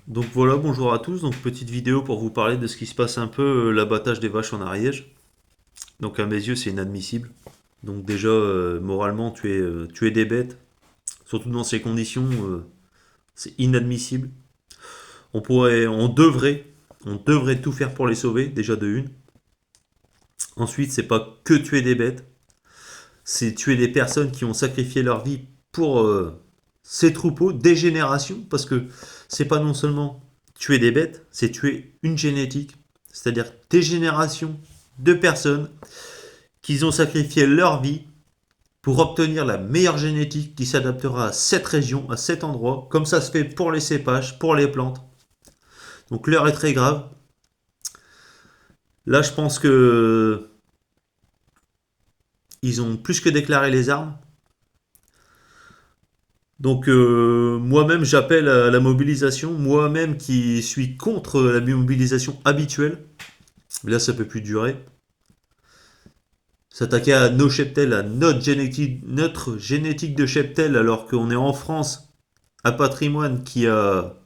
Donc voilà, bonjour à tous. Donc petite vidéo pour vous parler de ce qui se passe un peu l'abattage des vaches en Ariège. Donc à mes yeux, c'est inadmissible. Donc déjà, moralement, tuer des bêtes, surtout dans ces conditions, c'est inadmissible. On devrait tout faire pour les sauver, déjà de une. Ensuite, c'est pas que tuer des bêtes, c'est tuer des personnes qui ont sacrifié leur vie pour ces troupeaux, des générations, parce que c'est pas non seulement tuer des bêtes, c'est tuer une génétique, c'est-à-dire des générations de personnes qui ont sacrifié leur vie pour obtenir la meilleure génétique qui s'adaptera à cette région, à cet endroit, comme ça se fait pour les cépages, pour les plantes. Donc l'heure est très grave. Là, je pense que ils ont plus que déclaré les armes. Donc moi-même j'appelle à la mobilisation, moi-même qui suis contre la mobilisation habituelle. Là ça peut plus durer. S'attaquer à nos cheptels, à notre génétique de cheptel, alors qu'on est en France, un patrimoine qui a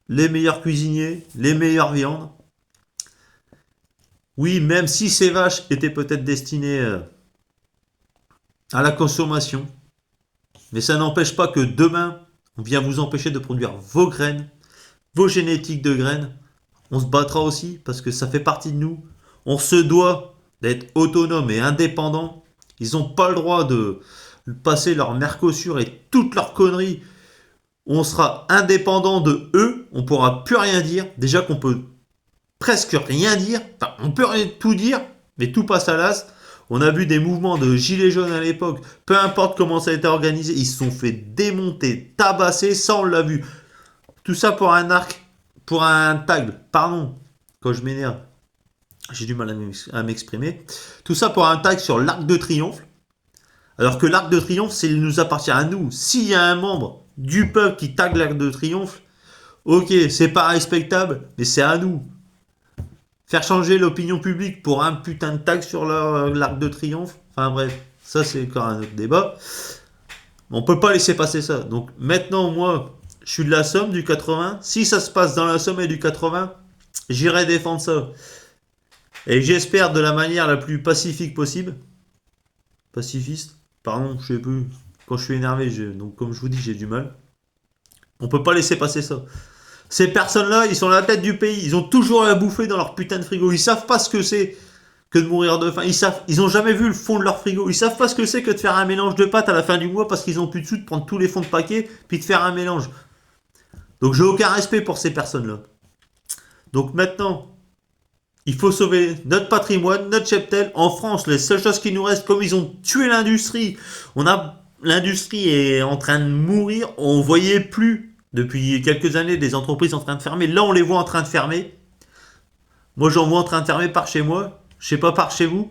les meilleurs cuisiniers, les meilleures viandes. Oui, même si ces vaches étaient peut-être destinées à la consommation, mais ça n'empêche pas que demain, on vient vous empêcher de produire vos graines, vos génétiques de graines. On se battra aussi parce que ça fait partie de nous. On se doit d'être autonome et indépendant. Ils n'ont pas le droit de passer leur Mercosur et toutes leurs conneries. On sera indépendant de eux. On pourra plus rien dire. Déjà qu'on peut presque rien dire. Enfin, on peut rien tout dire, mais tout passe à l'as. On a vu des mouvements de gilets jaunes à l'époque. Peu importe comment ça a été organisé, ils se sont fait démonter, tabasser. Ça, on l'a vu. Tout ça pour un arc, pour un tag. Pardon, quand je m'énerve, j'ai du mal à m'exprimer. Tout ça pour un tag sur l'Arc de Triomphe. Alors que l'Arc de Triomphe, il nous appartient à nous. S'il y a un membre du peuple qui tag l'Arc de Triomphe, ok, c'est pas respectable, mais c'est à nous. Faire changer l'opinion publique pour un putain de tag sur l'Arc de Triomphe, enfin bref, ça c'est encore un autre débat. On peut pas laisser passer ça. Donc maintenant, moi, je suis de la Somme, du 80. Si ça se passe dans la Somme et du 80, j'irai défendre ça. Et j'espère de la manière la plus pacifique possible. Pacifiste. Pardon, je sais plus. Quand je suis énervé, donc comme je vous dis, j'ai du mal. On peut pas laisser passer ça. Ces personnes-là, ils sont à la tête du pays. Ils ont toujours à bouffer dans leur putain de frigo. Ils savent pas ce que c'est que de mourir de faim. Ils ont jamais vu le fond de leur frigo. Ils savent pas ce que c'est que de faire un mélange de pâtes à la fin du mois parce qu'ils ont plus de sous, de prendre tous les fonds de paquet puis de faire un mélange. Donc j'ai aucun respect pour ces personnes-là. Donc maintenant, il faut sauver notre patrimoine, notre cheptel. En France, les seules choses qui nous restent, comme ils ont tué l'industrie, l'industrie est en train de mourir. On voyait plus depuis quelques années des entreprises en train de fermer. Là, on les voit en train de fermer. Moi, j'en vois en train de fermer par chez moi. Je sais pas par chez vous.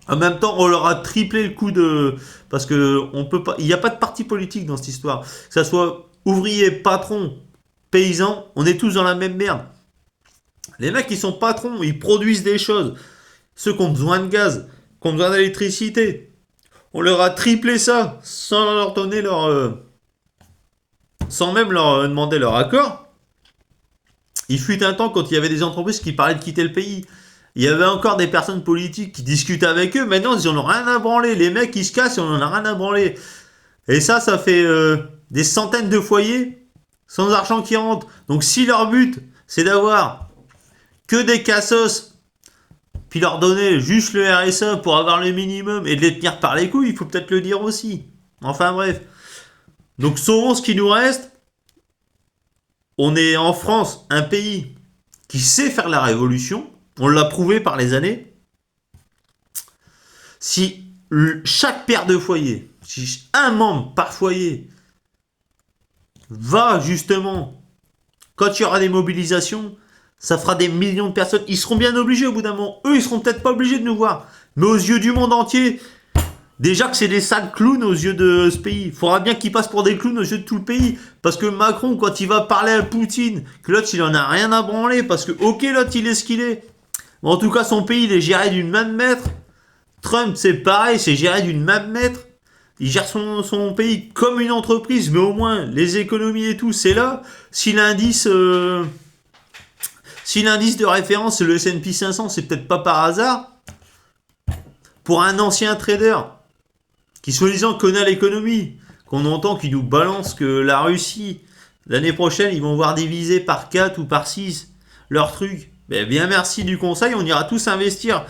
En même temps, on leur a triplé le coup de parce que on peut pas. Il n'y a pas de parti politique dans cette histoire. Que ça soit ouvrier, patron, paysan, on est tous dans la même merde. Les mecs, ils sont patrons, ils produisent des choses. Ceux qui ont besoin de gaz, qui ont besoin d'électricité, on leur a triplé ça sans leur donner sans même leur demander leur accord. Il fut un temps quand il y avait des entreprises qui parlaient de quitter le pays. Il y avait encore des personnes politiques qui discutaient avec eux. Maintenant, ils en ont rien à branler. Les mecs, ils se cassent, ils en ont rien à branler. Et ça fait des centaines de foyers sans argent qui rentre. Donc, si leur but, c'est d'avoir que des cassos, puis leur donner juste le RSA pour avoir le minimum et de les tenir par les couilles, il faut peut-être le dire aussi. Enfin bref. Donc sauvons ce qui nous reste. On est en France, un pays qui sait faire la révolution. On l'a prouvé par les années. Si chaque père de foyer, si un membre par foyer va justement, quand il y aura des mobilisations, ça fera des millions de personnes. Ils seront bien obligés au bout d'un moment. Eux, ils seront peut-être pas obligés de nous voir. Mais aux yeux du monde entier, déjà que c'est des sales clowns aux yeux de ce pays. Il faudra bien qu'ils passent pour des clowns aux yeux de tout le pays. Parce que Macron, quand il va parler à Poutine, que l'autre, il en a rien à branler. Parce que, ok, l'autre, il est ce qu'il est. Mais en tout cas, son pays, il est géré d'une main de maître. Trump, c'est pareil, c'est géré d'une main de maître. Il gère son pays comme une entreprise, mais au moins les économies et tout, c'est là. Si l'indice de référence c'est le S&P 500, c'est peut-être pas par hasard. Pour un ancien trader qui soi-disant connaît l'économie, qu'on entend qui nous balance que la Russie, l'année prochaine, ils vont voir diviser par 4 ou par 6 leur truc. Ben bien merci du conseil, on ira tous investir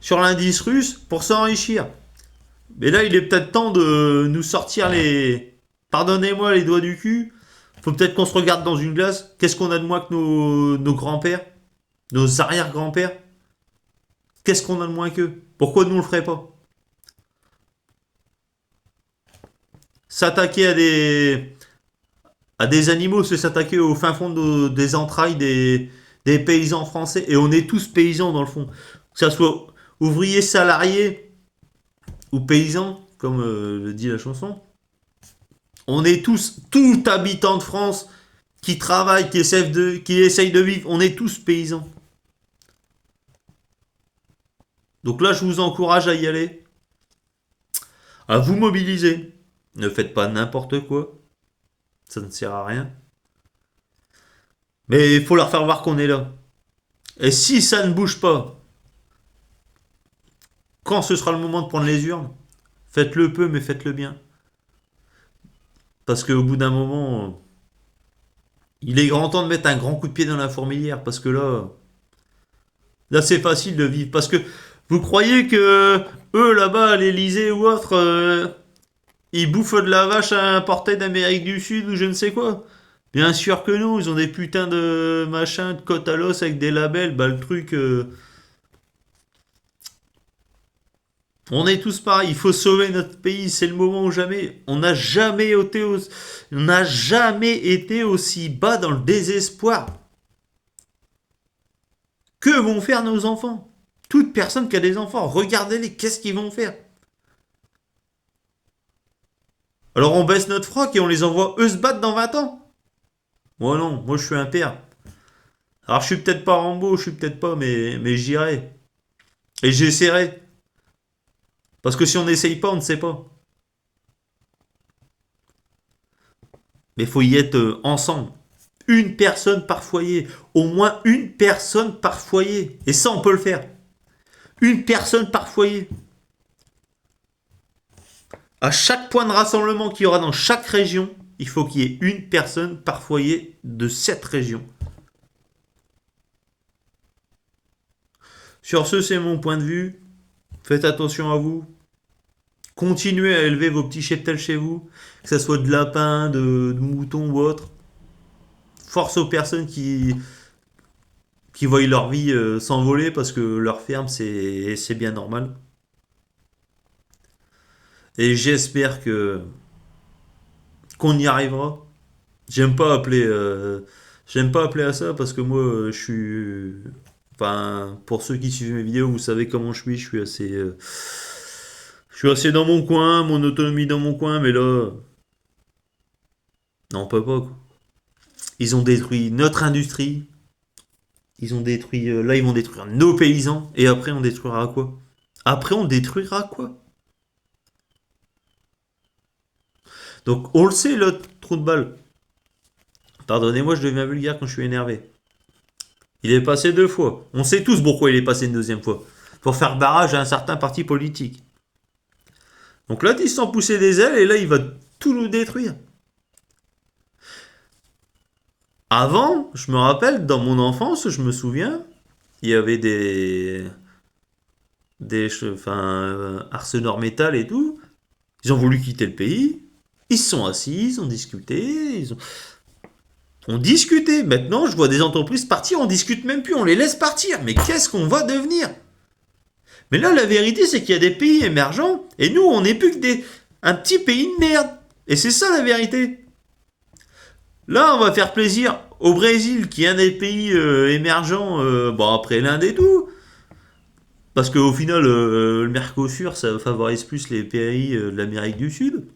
sur l'indice russe pour s'enrichir. Mais là, il est peut-être temps de nous sortir les... Pardonnez-moi les doigts du cul. Faut peut-être qu'on se regarde dans une glace. Qu'est-ce qu'on a de moins que nos grands-pères, nos arrière-grands-pères? Qu'est-ce qu'on a de moins qu'eux? Pourquoi nous on le ferait pas? S'attaquer à des animaux, c'est s'attaquer au fin fond des entrailles des paysans français. Et on est tous paysans dans le fond. Que ça soit ouvriers salariés ou paysans, comme le dit la chanson. On est tous, tout habitant de France qui travaille, qui essaye de vivre. On est tous paysans. Donc là, je vous encourage à y aller, à vous mobiliser. Ne faites pas n'importe quoi. Ça ne sert à rien. Mais il faut leur faire voir qu'on est là. Et si ça ne bouge pas, quand ce sera le moment de prendre les urnes, faites-le peu, mais faites-le bien. Parce qu'au bout d'un moment, il est grand temps de mettre un grand coup de pied dans la fourmilière. Parce que là c'est facile de vivre. Parce que vous croyez que eux, là-bas, à l'Elysée ou autre, ils bouffent de la vache importée d'Amérique du Sud ou je ne sais quoi? Bien sûr que non, ils ont des putains de machins, de côte à l'os avec des labels. Bah, le truc. On est tous pareils, il faut sauver notre pays, c'est le moment ou jamais. On n'a jamais été aussi bas dans le désespoir. Que vont faire nos enfants? Toute personne qui a des enfants, regardez-les, qu'est-ce qu'ils vont faire? Alors on baisse notre froc et on les envoie eux se battre dans 20 ans? Moi non, moi je suis un père. Alors je suis peut-être pas Rambo, je suis peut-être pas, mais j'irai. Et j'essaierai. Parce que si on n'essaye pas, on ne sait pas. Mais il faut y être ensemble. Une personne par foyer. Au moins une personne par foyer. Et ça, on peut le faire. Une personne par foyer. À chaque point de rassemblement qu'il y aura dans chaque région, il faut qu'il y ait une personne par foyer de cette région. Sur ce, c'est mon point de vue. Faites attention à vous. Continuez à élever vos petits cheptels chez vous, que ce soit de lapins, de moutons ou autre. Force aux personnes qui voient leur vie s'envoler parce que leur ferme, c'est bien normal. Et j'espère qu'on y arrivera. J'aime pas appeler, j'aime pas appeler à ça parce que moi, je suis, enfin, pour ceux qui suivent mes vidéos, vous savez comment je suis. Je suis assez dans mon coin, mon autonomie dans mon coin, mais là, non, on peut pas, quoi. Ils ont détruit notre industrie. Ils ont détruit, là, ils vont détruire nos paysans. Et après, on détruira quoi? Après, on détruira quoi? Donc, on le sait, le trou de balle. Pardonnez-moi, je deviens vulgaire quand je suis énervé. Il est passé 2 fois. On sait tous pourquoi il est passé une deuxième fois. Pour faire barrage à un certain parti politique. Donc là, ils se sont poussés des ailes et là, il va tout nous détruire. Avant, je me rappelle, dans mon enfance, je me souviens, il y avait ArcelorMittal et tout. Ils ont voulu quitter le pays. Ils se sont assis, ils ont discuté. On discutait. Maintenant, je vois des entreprises partir, on discute même plus, on les laisse partir. Mais qu'est-ce qu'on va devenir? Mais là, la vérité, c'est qu'il y a des pays émergents et nous, on n'est plus que un petit pays de merde. Et c'est ça la vérité. Là, on va faire plaisir au Brésil, qui est un des pays émergents, bon, après l'Inde et tout. Parce qu'au final, le Mercosur, ça favorise plus les pays de l'Amérique du Sud.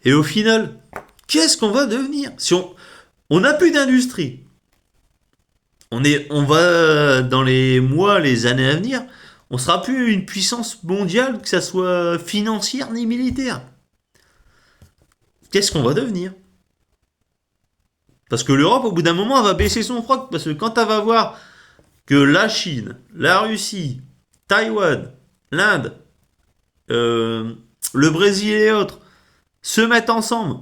Et au final, qu'est-ce qu'on va devenir? Si on n'a plus d'industrie, on va, dans les mois, les années à venir, On sera plus une puissance mondiale, que ça soit financière ni militaire. Qu'est-ce qu'on va devenir? Parce que l'Europe, au bout d'un moment, elle va baisser son froc. Parce que quand elle va voir que la Chine, la Russie, Taïwan, l'Inde, le Brésil et autres se mettent ensemble.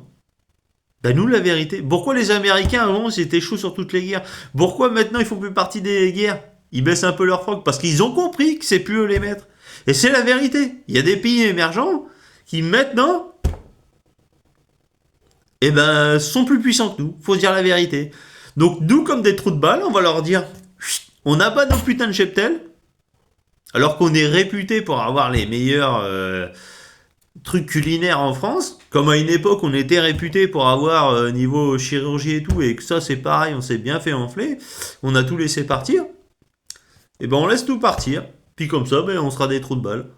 Ben nous, la vérité. Pourquoi les Américains, avant, ils étaient chauds sur toutes les guerres? Pourquoi maintenant, ils font plus partie des guerres? Ils baissent un peu leur froc parce qu'ils ont compris que c'est plus eux les maîtres. Et c'est la vérité. Il y a des pays émergents qui, maintenant, eh ben, sont plus puissants que nous. Faut se dire la vérité. Donc, nous, comme des trous de balles, on va leur dire, on n'a pas nos putains de cheptels, alors qu'on est réputé pour avoir les meilleurs trucs culinaires en France, comme à une époque on était réputé pour avoir niveau chirurgie et tout, et que ça c'est pareil, on s'est bien fait enfler, on a tout laissé partir, et ben on laisse tout partir, puis comme ça ben, on sera des trous de balles.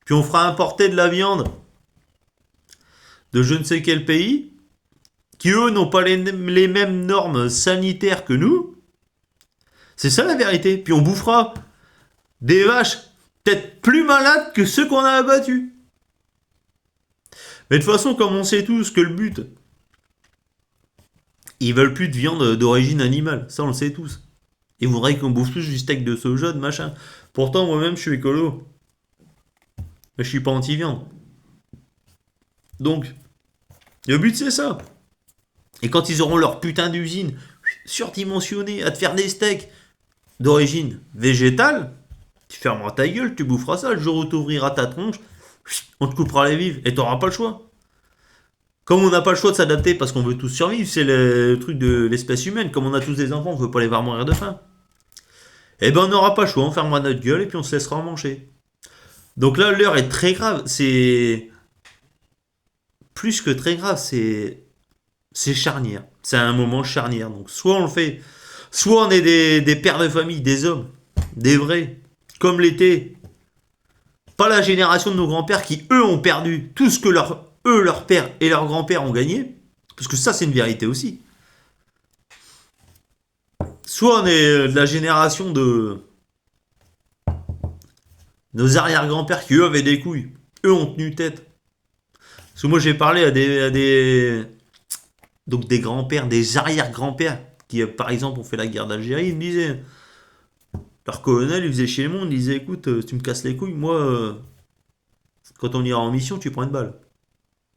Puis on fera importer de la viande de je ne sais quel pays, qui eux n'ont pas les mêmes normes sanitaires que nous, c'est ça la vérité, puis on bouffera des vaches peut-être plus malades que ceux qu'on a abattus. Mais de toute façon, comme on sait tous que le but, ils veulent plus de viande d'origine animale. Ça, on le sait tous. Ils voudraient qu'on bouffe tous du steak de soja, de machin. Pourtant, moi-même, je suis écolo. Mais je suis pas anti-viande. Donc, le but, c'est ça. Et quand ils auront leur putain d'usine surdimensionnée à te faire des steaks d'origine végétale, tu fermeras ta gueule, tu boufferas ça. Le jour où tu ouvriras ta tronche, on te coupera les vives et t'auras pas le choix. Comme on n'a pas le choix de s'adapter parce qu'on veut tous survivre, c'est le truc de l'espèce humaine. Comme on a tous des enfants, on veut pas les voir mourir de faim. Eh ben on n'aura pas le choix, on fermera notre gueule et puis on se laissera en manger. Donc là, l'heure est très grave. C'est plus que très grave, c'est charnière. C'est un moment charnière. Donc soit on le fait, soit on est des pères de famille, des hommes, des vrais, comme l'été. Pas la génération de nos grands-pères qui, eux, ont perdu tout ce que leurs pères et leurs grands-pères ont gagné. Parce que ça, c'est une vérité aussi. Soit on est de la génération de nos arrière-grands-pères qui, eux, avaient des couilles. Eux ont tenu tête. Parce que moi, j'ai parlé donc des grands-pères, des arrière-grands-pères qui, par exemple, ont fait la guerre d'Algérie. Ils me disaient, leur colonel, il faisait chier le monde. Il disait, écoute, tu me casses les couilles, moi, quand on ira en mission, tu prends une balle.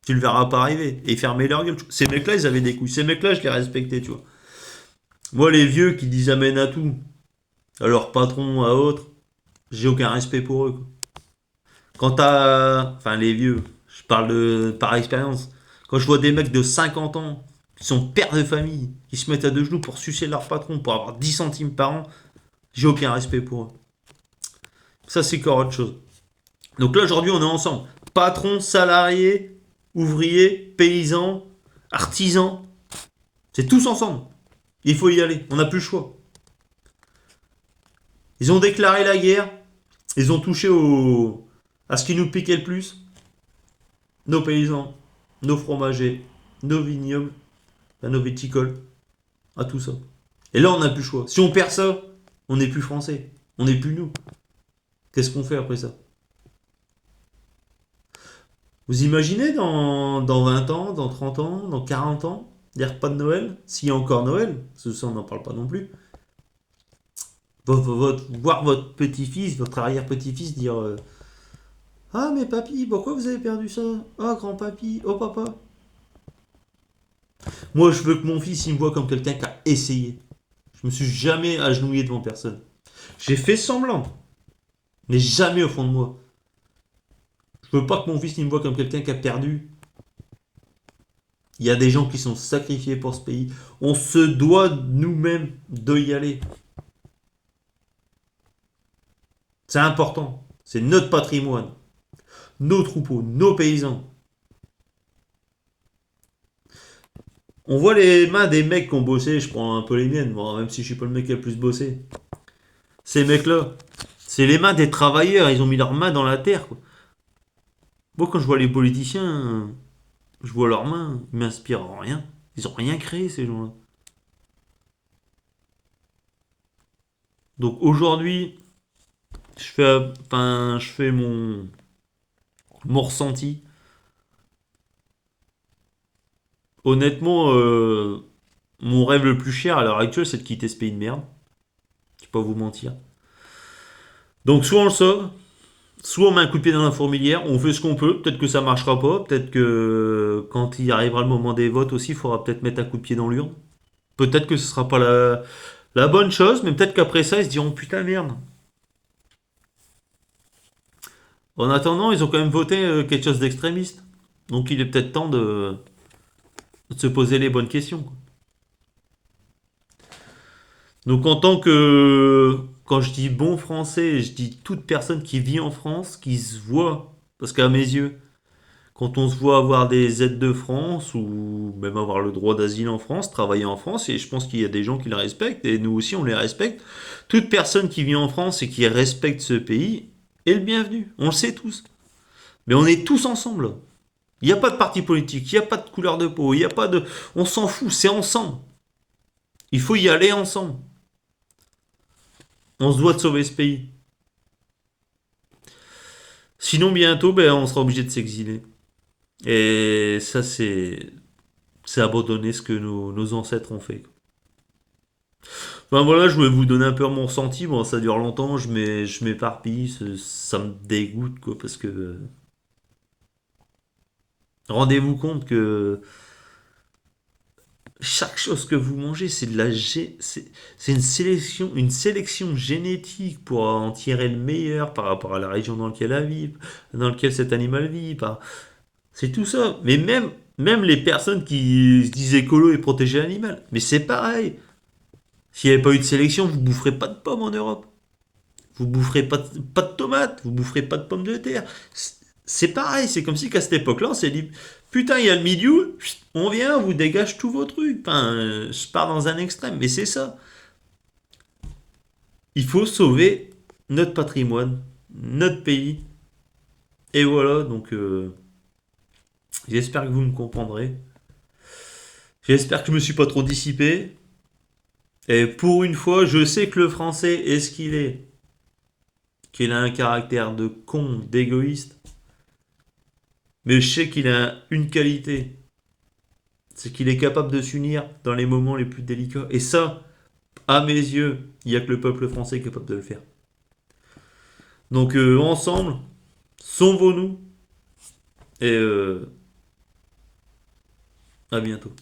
Tu le verras pas arriver. Et ils fermaient leur gueule. Ces mecs-là, ils avaient des couilles. Ces mecs-là, je les respectais, tu vois. Moi, les vieux qui disent amène à tout, à leur patron, à autres, j'ai aucun respect pour eux, quoi. Quand t'as. Enfin, les vieux, je parle de par expérience. Quand je vois des mecs de 50 ans, qui sont pères de famille, qui se mettent à deux genoux pour sucer leur patron, pour avoir 10 centimes par an, j'ai aucun respect pour eux. Ça, c'est encore autre chose. Donc là, aujourd'hui, on est ensemble. Patron, salarié, ouvrier, paysan, artisan. C'est tous ensemble. Il faut y aller. On n'a plus le choix. Ils ont déclaré la guerre. Ils ont touché à ce qui nous piquait le plus. Nos paysans, nos fromagers, nos vignobles, nos viticoles. À tout ça. Et là, on n'a plus le choix. Si on perd ça, on n'est plus français. On n'est plus nous. Qu'est-ce qu'on fait après ça? Vous imaginez dans 20 ans, dans 30 ans, dans 40 ans, des repas de Noël, s'il y a encore Noël, parce que ça on n'en parle pas non plus, voir votre petit-fils, votre arrière-petit-fils dire ah mais papy, pourquoi vous avez perdu ça? Ah grand-papy, oh papa. Moi je veux que mon fils il me voit comme quelqu'un qui a essayé. Je me suis jamais agenouillé devant personne. J'ai fait semblant, mais jamais au fond de moi. Je veux pas que mon fils il me voit comme quelqu'un qui a perdu. Il y a des gens qui sont sacrifiés pour ce pays. On se doit nous-mêmes de y aller. C'est important. C'est notre patrimoine. Nos troupeaux, nos paysans. On voit les mains des mecs qui ont bossé. Je prends un peu les miennes, bon, même si je suis pas le mec qui a le plus bossé. Ces mecs-là, c'est les mains des travailleurs. Ils ont mis leurs mains dans la terre, quoi. Moi, quand je vois les politiciens, je vois leurs mains. Ils m'inspirent rien. Ils ont rien créé, ces gens-là. Donc aujourd'hui, je fais mon ressenti. Honnêtement, mon rêve le plus cher à l'heure actuelle, c'est de quitter ce pays de merde. Je vais pas vous mentir. Donc soit on le sauve, soit on met un coup de pied dans la fourmilière, on fait ce qu'on peut. Peut-être que ça marchera pas. Peut-être que quand il arrivera le moment des votes aussi, il faudra peut-être mettre un coup de pied dans l'urne. Peut-être que ce sera pas la bonne chose, mais peut-être qu'après ça, ils se diront putain merde. En attendant, ils ont quand même voté quelque chose d'extrémiste. Donc il est peut-être temps de se poser les bonnes questions, quoi. Donc en tant que, quand je dis bon français, je dis toute personne qui vit en France, qui se voit, parce qu'à mes yeux, quand on se voit avoir des aides de France ou même avoir le droit d'asile en France, travailler en France, et je pense qu'il y a des gens qui le respectent, et nous aussi on les respecte, toute personne qui vit en France et qui respecte ce pays est le bienvenu. On le sait tous. Mais on est tous ensemble. Il n'y a pas de parti politique, il n'y a pas de couleur de peau, il n'y a pas de... On s'en fout, c'est ensemble. Il faut y aller ensemble. On se doit de sauver ce pays. Sinon, bientôt, ben, on sera obligé de s'exiler. Et ça, c'est abandonner ce que nos ancêtres ont fait. Enfin voilà, je voulais vous donner un peu mon ressenti. Bon, ça dure longtemps, je m'éparpille, ça me dégoûte, quoi, parce que rendez-vous compte que chaque chose que vous mangez, c'est de la c'est une sélection génétique pour en tirer le meilleur par rapport à la région dans laquelle cet animal vit. C'est tout ça. Mais même les personnes qui se disent écolo et protéger l'animal, mais c'est pareil. S'il n'y avait pas eu de sélection, vous boufferez pas de pommes en Europe. Vous boufferez pas de tomates, vous boufferez pas de pommes de terre. C'est pareil, c'est comme si qu'à cette époque-là, on s'est dit, putain, il y a le milieu, on vient, on vous dégage tous vos trucs. Enfin, je pars dans un extrême, mais c'est ça. Il faut sauver notre patrimoine, notre pays. Et voilà, donc j'espère que vous me comprendrez. J'espère que je me suis pas trop dissipé. Et pour une fois, je sais que le français est ce qu'il est. Qu'il a un caractère de con, d'égoïste. Mais je sais qu'il a une qualité. C'est qu'il est capable de s'unir dans les moments les plus délicats. Et ça, à mes yeux, il n'y a que le peuple français qui est capable de le faire. Donc ensemble, sauvons-nous et à bientôt.